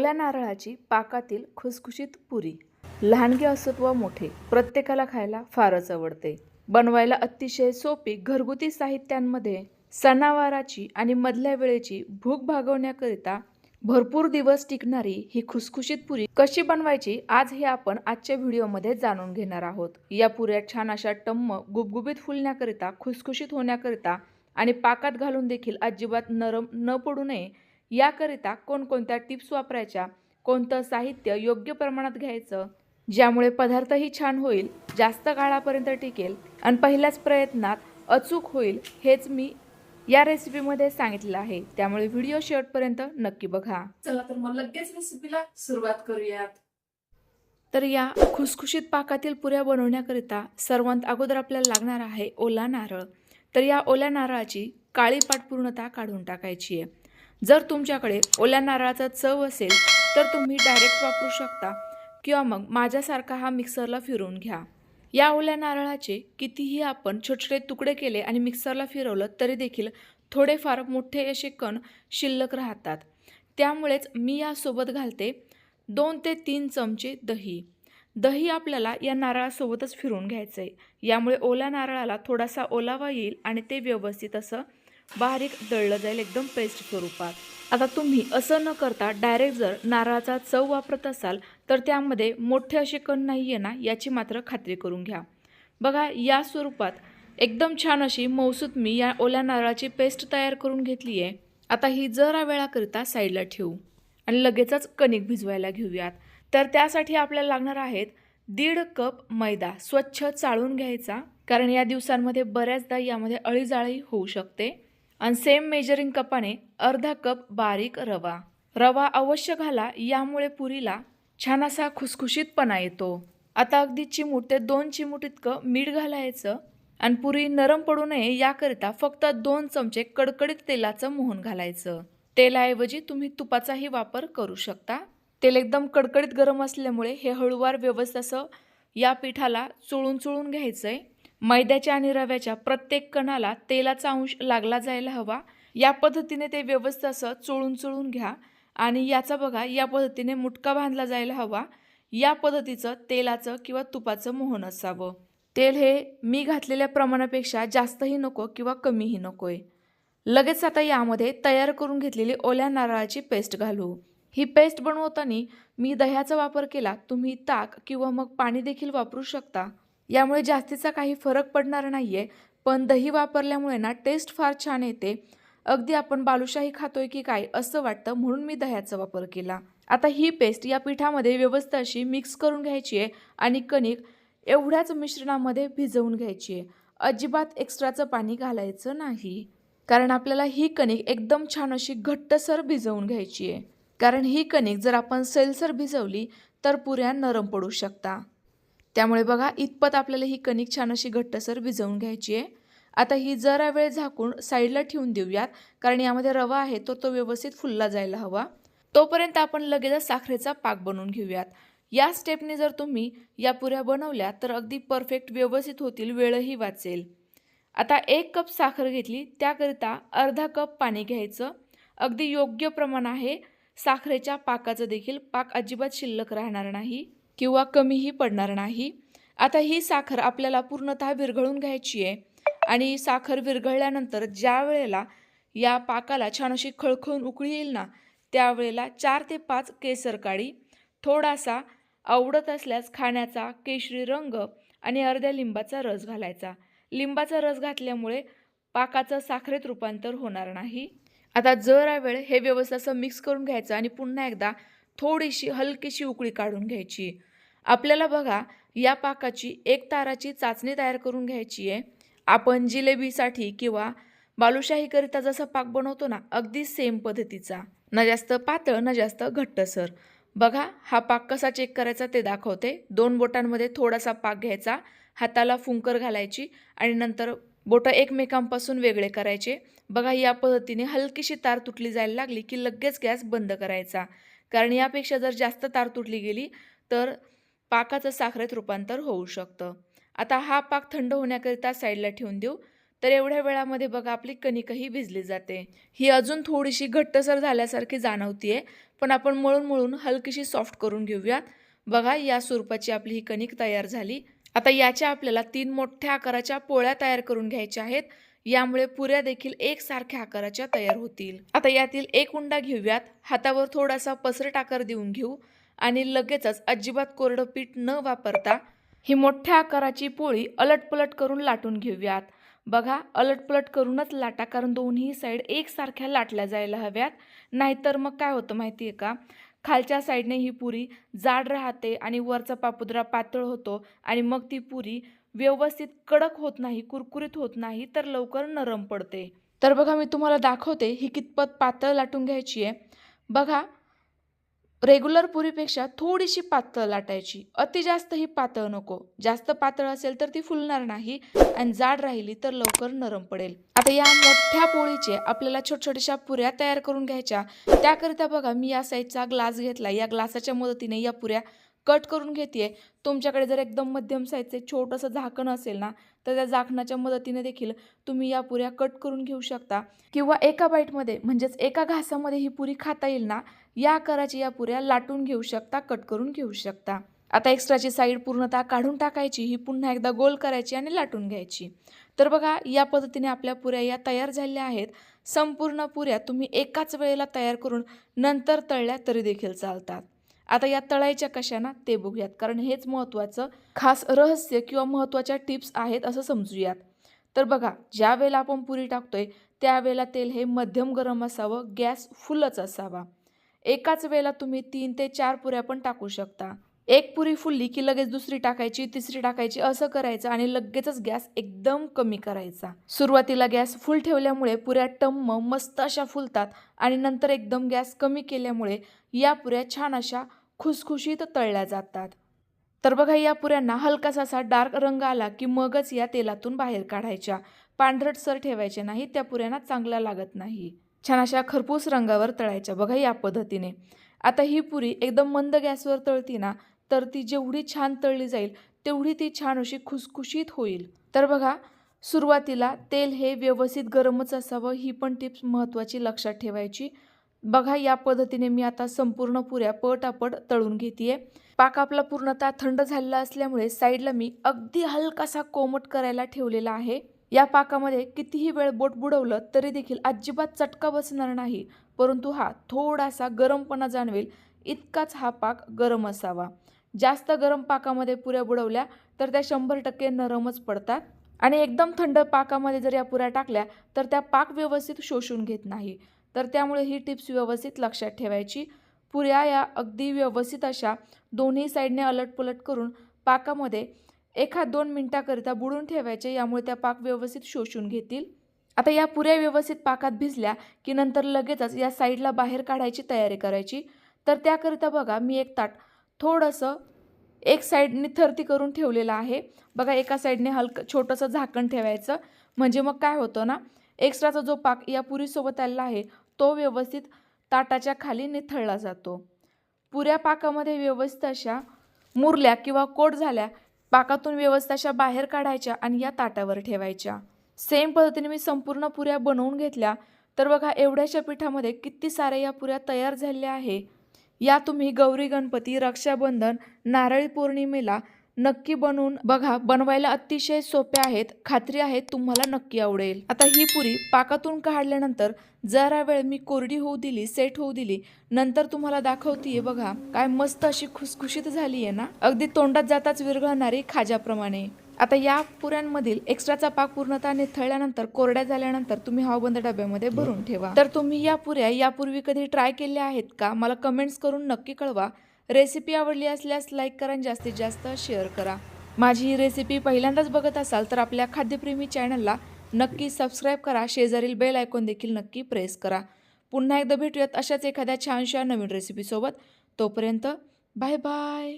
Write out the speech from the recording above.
ओल्या नारळाची पाकातील खुसखुशीत पुरी. लहानगे असोत वा मोठे, प्रत्येकाला खायला फारच आवडते. बनवायला अतिशय सोपी घरगुती साहित्यांमध्ये सणावाराची आणि मधल्या वेळेची भूक भागवण्याकरिता भरपूर दिवस टिकणारी ही खुसखुशीत पुरी कशी बनवायची आज हे आपण आजच्या व्हिडिओमध्ये जाणून घेणार आहोत. या पुऱ्या छान अशा टम्म गुबगुबीत फुलण्याकरिता, खुसखुशीत होण्याकरिता आणि पाकात घालून देखील अजिबात नरम न पडू नये याकरिता कोणकोणत्या टिप्स वापरायच्या, कोणतं साहित्य योग्य प्रमाणात घ्यायचं ज्यामुळे पदार्थही छान होईल, जास्त काळापर्यंत टिकेल आणि पहिल्याच प्रयत्नात अचूक होईल, हेच मी या रेसिपीमध्ये सांगितलं आहे. त्यामुळे व्हिडिओ शेवटपर्यंत नक्की बघा. चला तर मग लगेच रेसिपीला सुरुवात करूयात. तर या खुसखुशीत पाकातील पुऱ्या बनवण्याकरिता सर्वात अगोदर आपल्याला लागणार आहे ओला नारळ. तर या ओल्या नारळाची काळी पाट पूर्णतः काढून टाकायची आहे. जर तुमच्याकडे ओल्या नारळाचा चव असेल तर तुम्ही डायरेक्ट वापरू शकता किंवा मग माझ्यासारखा हा मिक्सरला फिरवून घ्या. या ओल्या नारळाचे कितीही आपण छोटे छोटे तुकडे केले आणि मिक्सरला फिरवलं तरी देखील थोडेफार मोठे असे कण शिल्लक राहतात. त्यामुळेच मी यासोबत घालते 2 ते 3 चमचे दही. दही आपल्याला या नारळासोबतच फिरवून घ्यायचं आहे. यामुळे ओल्या नारळाला थोडासा ओलावा येईल आणि ते व्यवस्थित असं बारीक दळलं जाईल, एकदम पेस्ट स्वरूपात. आता तुम्ही असं न करता डायरेक्ट जर नारळाचा चव वापरत असाल तर त्यामध्ये मोठे असे कण नाही आहे ना, याची मात्र खात्री करून घ्या. बघा, या स्वरूपात एकदम छान अशी मौसूत मी या ओल्या नारळाची पेस्ट तयार करून घेतली आहे. आता ही जरा वेळाकरिता साईडला ठेवू आणि लगेचच कणिक भिजवायला घेऊयात. तर त्यासाठी आपल्याला लागणार आहेत 1.5 कप मैदा. स्वच्छ चाळून घ्यायचा, कारण या दिवसांमध्ये बऱ्याचदा यामध्ये अळीजाळी होऊ शकते. आणि सेम मेजरिंग कपाने अर्धा कप बारीक रवा. रवा अवश्य घाला, यामुळे पुरीला छान असा खुसखुशीतपणा येतो. आता अगदी चिमूट ते 2 चिमूट इतकं मीठ घालायचं आणि पुरी नरम पडू नये याकरिता फक्त 2 चमचे कडकडीत तेलाचं मोहन घालायचं. तेलाऐवजी तुम्ही तुपाचाही वापर करू शकता. तेल एकदम कडकडीत गरम असल्यामुळे हे हळूवार व्यवस्थित असं या पिठाला चोळून घ्यायचंय. मैद्याच्या आणि रव्याच्या प्रत्येक कणाला तेलाचा अंश लागला जायला हवा. या पद्धतीने ते व्यवस्थित असं चोळून घ्या आणि याचा बघा या पद्धतीने मुटका बांधला जायला हवा. या पद्धतीचं तेलाचं किंवा तुपाचं मोहन असावं. तेल हे मी घातलेल्या प्रमाणापेक्षा जास्तही नको किंवा कमीही नकोय. लगेच आता यामध्ये तयार करून घेतलेली ओल्या नारळाची पेस्ट घालू. ही पेस्ट बनवताना मी दह्याचा वापर केला. तुम्ही ताक किंवा मग पाणी देखील वापरू शकता. यामुळे जास्तीचा काही फरक पडणार नाहीये, पण दही वापरल्यामुळे ना टेस्ट फार छान येते. अगदी आपण बालुशाही खातोय की काय असं वाटतं, म्हणून मी दह्याचा वापर केला. आता ही पेस्ट या पिठामध्ये व्यवस्थित अशी मिक्स करून घ्यायची आहे आणि कणिक एवढ्याच मिश्रणामध्ये भिजवून घ्यायची आहे. अजिबात एक्स्ट्राचं पाणी घालायचं नाही, कारण आपल्याला ही कणिक एकदम छान अशी घट्टसर भिजवून घ्यायची आहे. कारण ही कणिक जर आपण सैलसर भिजवली तर पुऱ्या नरम पडू शकता. त्यामुळे बघा, इतपत आपल्याला ही कणिक छान अशी घट्टसर भिजवून घ्यायची आहे. आता ही जरा वेळ झाकून साईडला ठेवून देऊयात, कारण यामध्ये रवा आहे तो व्यवस्थित फुलला जायला हवा. तोपर्यंत आपण लगेचच साखरेचा पाक बनवून घेऊयात. या स्टेपने जर तुम्ही या पुऱ्या बनवल्या तर अगदी परफेक्ट व्यवस्थित होतील, वेळही वाचेल. आता 1 कप साखर घेतली, त्याकरिता अर्धा कप पाणी घ्यायचं. अगदी योग्य प्रमाण आहे. साखरेच्या पाकाचं देखील पाक अजिबात शिल्लक राहणार नाही किंवा कमीही पडणार नाही. आता ही साखर आपल्याला पूर्णतः विरघळून घ्यायची आहे आणि साखर विरघळल्यानंतर ज्या वेळेला या पाकाला छान अशी खळखळून उकळी येईल ना, त्यावेळेला 4 ते 5 केसर काढी, थोडासा आवडत असल्यास खाण्याचा केशरी रंग आणि अर्ध्या लिंबाचा रस घालायचा. लिंबाचा रस घातल्यामुळे पाकाचं साखरेत रूपांतर होणार नाही. आता जरा वेळ हे व्यवस्थित असं मिक्स करून घ्यायचं आणि पुन्हा एकदा थोडीशी हलकीशी उकळी काढून घ्यायची. आपल्याला बघा, या पाकाची 1 ताराची चाचणी तयार करून घ्यायची आहे. आपण जिलेबीसाठी किंवा बालुशाहीकरिता जसा पाक बनवतो ना, अगदी सेम पद्धतीचा, ना जास्त पातळ ना जास्त घट्टसर. बघा, हा पाक कसा चेक करायचा ते दाखवते. 2 बोटांमध्ये थोडासा पाक घ्यायचा, हाताला फुंकर घालायची आणि नंतर बोटं एकमेकांपासून वेगळे करायचे. बघा, या पद्धतीने हलकीशी तार तुटली जायला लागली की लगेच गॅस बंद करायचा, कारण यापेक्षा जर जास्त तार तुटली गेली तर पाकाचं साखरेत रूपांतर होऊ शकतं. आता हा पाक थंड होण्याकरिता साईडला ठेवून देऊ. तर एवढ्या वेळामध्ये बघा आपली कणिकही भिजली जाते. ही अजून थोडीशी घट्टसर झाल्यासारखी जाणवतीये, पण आपण मळून मळून हलकीशी सॉफ्ट करून घेऊयात. बघा या स्वरूपाची आपली ही कणिक तयार झाली. आता याच्या आपल्याला 3 मोठ्या आकाराच्या पोळ्या तयार करून घ्यायच्या आहेत. यामुळे पुऱ्या देखील एकसारख्या आकाराच्या तयार होतील. आता यातील एक उंडा घेऊयात. हातावर थोडासा पसरट आकार देऊन घेऊ आणि लगेचच अजिबात कोरडं पीठ न वापरता ही मोठ्या आकाराची पोळी अलटपलट करून लाटून घेऊयात. बघा अलटपलट करूनच लाटा, कारण दोन्ही साईड एकसारख्या लाटल्या जायला हव्यात. नाहीतर मग काय होतं माहिती आहे का, खालच्या साईडने ही पुरी जाड राहते आणि वरचा पापुद्रा पातळ होतो आणि मग ती पुरी व्यवस्थित कडक होत नाही, कुरकुरीत होत नाही, तर लवकर नरम पडते. तर बघा मी तुम्हाला दाखवते ही कितपत पातळ लाटून घ्यायची आहे. बघा रेग्युलर पुरीपेक्षा थोडीशी पातळ लाटायची, अति जास्त ही पातळ नको. जास्त पातळ असेल तर ती फुलणार नाही आणि जाड राहिली तर लवकर नरम पडेल. आता या मोठ्या पोळीचे आपल्याला छोट्या पुऱ्या तयार करून घ्यायच्या. त्याकरिता बघा मी या साईजचा ग्लास घेतला. या ग्लासाच्या मदतीने या पुऱ्या कट करून घेते. तुमच्याकडे जर एकदम मध्यम साईजचे छोटंसं झाकण असेल ना, तर त्या झाकणाच्या मदतीने देखील तुम्ही या पुऱ्या कट करून घेऊ शकता. किंवा एका बाईटमध्ये म्हणजेच एका घासामध्ये ही पुरी खाता येईल ना, या आकाराची या पुऱ्या लाटून घेऊ शकता, कट करून घेऊ शकता. आता एक्स्ट्राची साईड पूर्णतः काढून टाकायची, ही पुन्हा एकदा गोल करायची आणि लाटून घ्यायची. तर बघा या पद्धतीने आपल्या पुऱ्या या तयार झालेल्या आहेत. संपूर्ण पुऱ्या तुम्ही एकाच वेळेला तयार करून नंतर तळल्या तरी देखील चालतात. आता या तळायच्या कशा ना ते बघूयात, कारण हेच महत्त्वाचं खास रहस्य किंवा महत्त्वाच्या टिप्स आहेत असं समजूयात. तर बघा ज्या वेळेला आपण पुरी टाकतोय त्यावेळेला तेल हे मध्यम गरम असावं, गॅस फुलच असावा. एकाच वेळेला तुम्ही 3 ते 4 पुऱ्या पण टाकू शकता. एक पुरी फुलली की लगेच दुसरी टाकायची, तिसरी टाकायची असं करायचं आणि लगेचच गॅस एकदम कमी करायचा. सुरुवातीला गॅस फुल ठेवल्यामुळे पुऱ्या टम्म मस्त अशा फुलतात आणि नंतर एकदम गॅस कमी केल्यामुळे या पुऱ्या छान अशा खुसखुशीत तळल्या जातात. तर बघा या पुऱ्यांना हलकासा असा डार्क रंग आला की मगच या तेलातून बाहेर काढायच्या. पांढरटसर ठेवायचे नाही, त्या पुऱ्यांना चांगल्या लागत नाही. छान अशा खरपूस रंगावर तळायच्या बघा या पद्धतीने. आता ही पुरी एकदम मंद गॅसवर तळती ना, तर ती जेवढी छान तळली जाईल तेवढी ती छान अशी खुसखुशीत होईल. तर बघा सुरुवातीला तेल हे व्यवस्थित गरमच असावं, ही पण टिप्स महत्त्वाची लक्षात ठेवायची. बघा या पद्धतीने मी आता संपूर्ण पुऱ्या पटापट तळून घेते. पाक आपला पूर्णतः थंड झालेला असल्यामुळे साईडला मी अगदी हलकासा कोमट करायला ठेवलेला आहे. या पाकामध्ये कितीही वेळ बोट बुडवलं तरी देखील अजिबात चटका बसणार नाही, परंतु हा थोडासा गरमपणा जाणवेल इतकाच हा पाक गरम असावा. जास्त गरम पाकामध्ये पुऱ्या बुडवल्या तर त्या 100% नरमच पडतात आणि एकदम थंड पाकामध्ये जर या पुऱ्या टाकल्या तर त्या पाक व्यवस्थित शोषून घेत नाही. तर त्यामुळे ही टिप्स व्यवस्थित लक्षात ठेवायची. पुऱ्या या अगदी व्यवस्थित अशा दोन्ही साईडने अलटपलट करून पाकामध्ये 1-2 मिनिटाकरिता बुडून ठेवायचे, यामुळे त्या पाक व्यवस्थित शोषून घेतील. आता या पुऱ्या व्यवस्थित पाकात भिजल्या की नंतर लगेचच या साईडला बाहेर काढायची तयारी करायची. तर त्याकरिता बघा मी एक ताट थोडंसं एक साईडने थरती करून ठेवलेलं आहे. बघा एका साईडने हलकं छोटंसं झाकण ठेवायचं, म्हणजे मग काय होतं ना, एक्स्ट्राचा जो पाक या पुरीसोबत आलेला आहे तो व्यवस्थित ताटाच्या खाली निथळला जातो. पुऱ्या पाकामध्ये व्यवस्थित अशा मुरल्या किंवा कोट झाल्या पाकातून व्यवस्थित अशा बाहेर काढायच्या आणि या ताटावर ठेवायच्या. सेम पद्धतीने मी संपूर्ण पुऱ्या बनवून घेतल्या. तर बघा एवढ्याशा पिठामध्ये किती साऱ्या या पुऱ्या तयार झालेल्या आहे. या तुम्ही गौरी गणपती, रक्षाबंधन, नारळी पौर्णिमेला नक्की बनवून बघा. बनवायला अतिशय सोप्या आहेत, खात्री आहे तुम्हाला नक्की आवडेल. आता ही पुरी पाकातून काढल्यानंतर जरा वेळ मी कोरडी होऊ दिली, सेट होऊ दिली. नंतर तुम्हाला दाखवतीये बघा काय मस्त अशी खुसखुशीत झाली आहे ना, अगदी तोंडात जाताच विरघळणारी खाज्याप्रमाणे. आता या पुऱ्यांमधील एक्स्ट्राचा पाक पूर्णतः निथळल्यानंतर कोरड्या झाल्यानंतर तुम्ही हवाबंद डब्यामध्ये भरून ठेवा. तर तुम्ही या पुऱ्या यापूर्वी कधी ट्राय केल्या आहेत का, मला कमेंट्स करून नक्की कळवा. रेसिपी आवडली असल्यास लाईक करा आणि जास्तीत जास्त शेअर करा. माझी ही रेसिपी पहिल्यांदाच बघत असाल तर आपल्या खाद्यप्रेमी चॅनलला नक्की सबस्क्राईब करा. शेजारील बेल आयकॉन देखील नक्की प्रेस करा. पुन्हा एकदा भेटूयात अशाच एखाद्या छानशा नवीन रेसिपीसोबत. तोपर्यंत बाय बाय.